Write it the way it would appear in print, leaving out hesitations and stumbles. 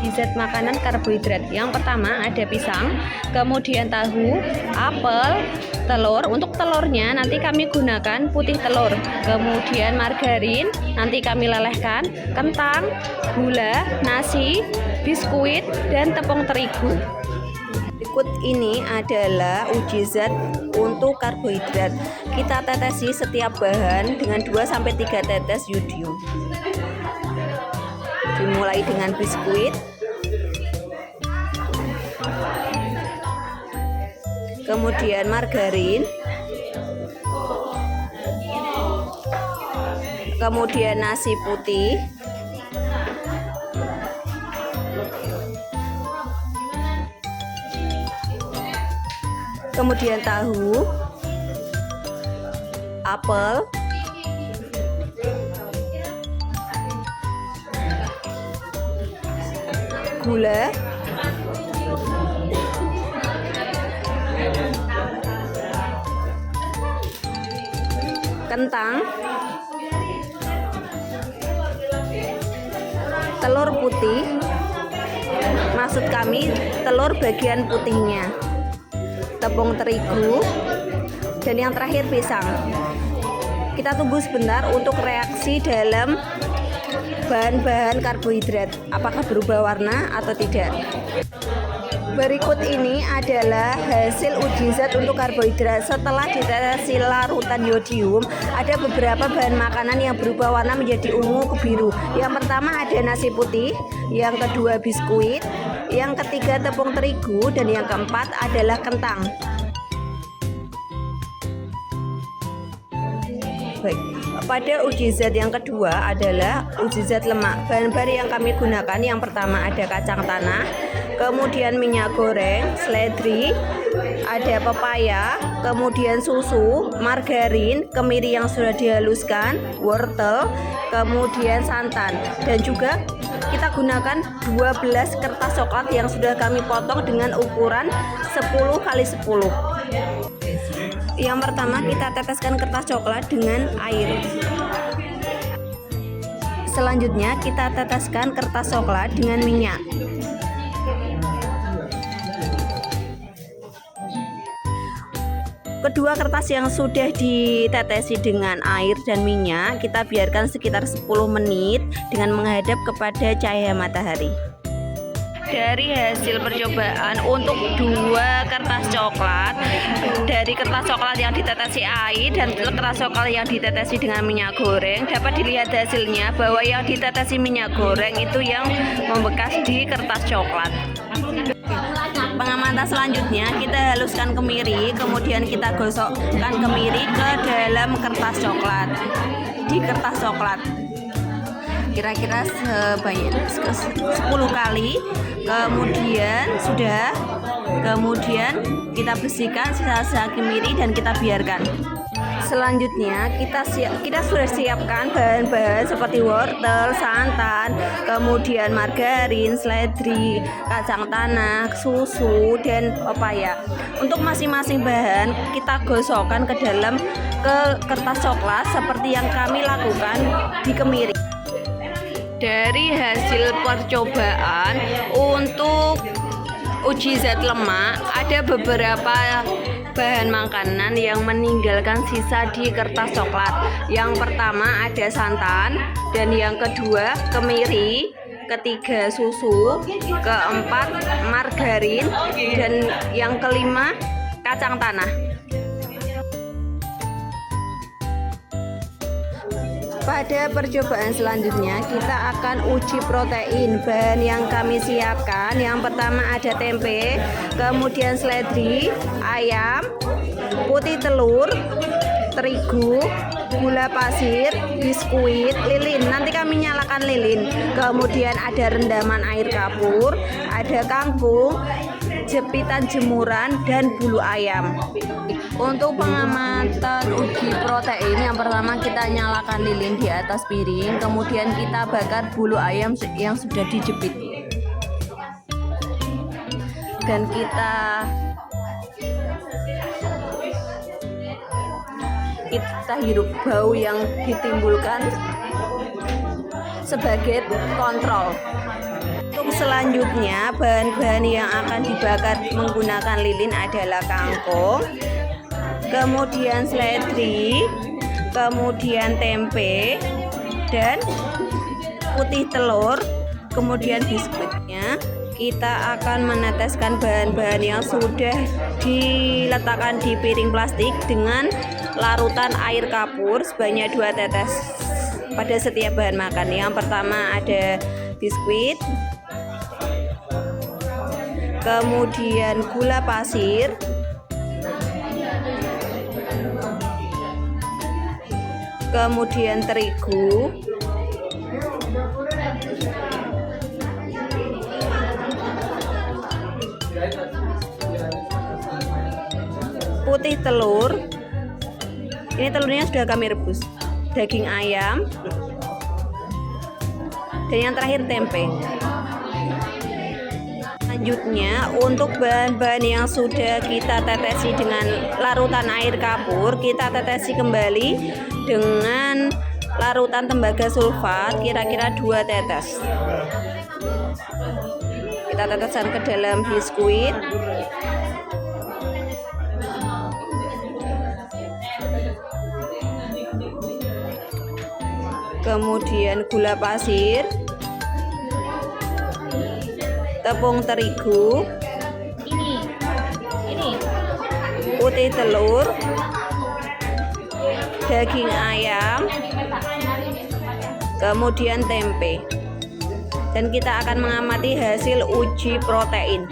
uji zat makanan karbohidrat. Yang pertama ada pisang, kemudian tahu, apel, telur. Untuk telurnya nanti kami gunakan putih telur, kemudian margarin nanti kami lelehkan, kentang, gula, nasi, biskuit, dan tepung terigu. Berikut ini adalah uji zat untuk karbohidrat. Kita tetesi setiap bahan dengan 2-3 tetes yodium. Dimulai dengan biskuit, kemudian margarin, kemudian nasi putih, kemudian tahu, apel, gula, kentang, telur putih, maksud kami telur bagian putihnya, tepung terigu, dan yang terakhir pisang. Kita tunggu sebentar untuk reaksi dalam bahan-bahan karbohidrat, apakah berubah warna atau tidak. Berikut ini adalah hasil uji zat untuk karbohidrat. Setelah ditetesi larutan yodium, ada beberapa bahan makanan yang berubah warna menjadi ungu ke biru. Yang pertama ada nasi putih, yang kedua biskuit, yang ketiga tepung terigu, dan yang keempat adalah kentang. Baik, pada uji zat yang kedua adalah uji zat lemak. Bahan-bahan yang kami gunakan yang pertama ada kacang tanah, kemudian minyak goreng, seledri, ada pepaya, kemudian susu, margarin, kemiri yang sudah dihaluskan, wortel, kemudian santan, dan juga kita gunakan 12 kertas coklat yang sudah kami potong dengan ukuran 10x10. Yang pertama kita teteskan kertas coklat dengan air. Selanjutnya kita teteskan kertas coklat dengan minyak. Kedua kertas yang sudah ditetesi dengan air dan minyak kita biarkan sekitar 10 menit dengan menghadap kepada cahaya matahari. Dari hasil percobaan untuk 2 kertas coklat, dari kertas coklat yang ditetesi air dan kertas coklat yang ditetesi dengan minyak goreng, dapat dilihat hasilnya bahwa yang ditetesi minyak goreng itu yang membekas di kertas coklat. Pengamatan selanjutnya kita haluskan kemiri, kemudian kita gosokkan kemiri ke dalam kertas coklat, di kertas coklat kira-kira sebanyak 10 kali. Kemudian kita bersihkan sisa-sisa kemiri dan kita biarkan. Selanjutnya kita sudah siapkan bahan-bahan seperti wortel, santan, kemudian margarin, seledri, kacang tanah, susu, dan pepaya. Untuk masing-masing bahan kita gosokkan ke dalam kertas coklat seperti yang kami lakukan di kemiri. Dari hasil percobaan untuk uji zat lemak, ada beberapa bahan makanan yang meninggalkan sisa di kertas coklat. Yang pertama ada santan, dan yang kedua kemiri, ketiga susu, keempat margarin, dan yang kelima kacang tanah. Pada percobaan selanjutnya kita akan uji protein. Bahan yang kami siapkan yang pertama ada tempe, kemudian seledri, ayam, putih telur, terigu, gula pasir, biskuit, lilin. Nanti kami nyalakan lilin. Kemudian ada rendaman air kapur, ada kangkung, jepitan jemuran, dan bulu ayam. Untuk pengamatan uji protein, yang pertama kita nyalakan lilin di atas piring, kemudian kita bakar bulu ayam yang sudah dijepit, dan kita hirup bau yang ditimbulkan sebagai kontrol. Untuk selanjutnya, bahan-bahan yang akan dibakar menggunakan lilin adalah kangkung, kemudian seledri, kemudian tempe, dan putih telur, kemudian biskuitnya. Kita akan meneteskan bahan-bahan yang sudah diletakkan di piring plastik dengan larutan air kapur sebanyak 2 tetes pada setiap bahan makan. Yang pertama ada biskuit, kemudian gula pasir, kemudian terigu, putih telur, ini telurnya sudah kami rebus, daging ayam, dan yang terakhir tempe. Selanjutnya, untuk bahan-bahan yang sudah kita tetesi dengan larutan air kapur, kita tetesi kembali dengan larutan tembaga sulfat kira-kira 2 tetes. Kita teteskan ke dalam biskuit, kemudian gula pasir, tepung terigu, putih telur, daging ayam, kemudian tempe. Dan kita akan mengamati hasil uji protein.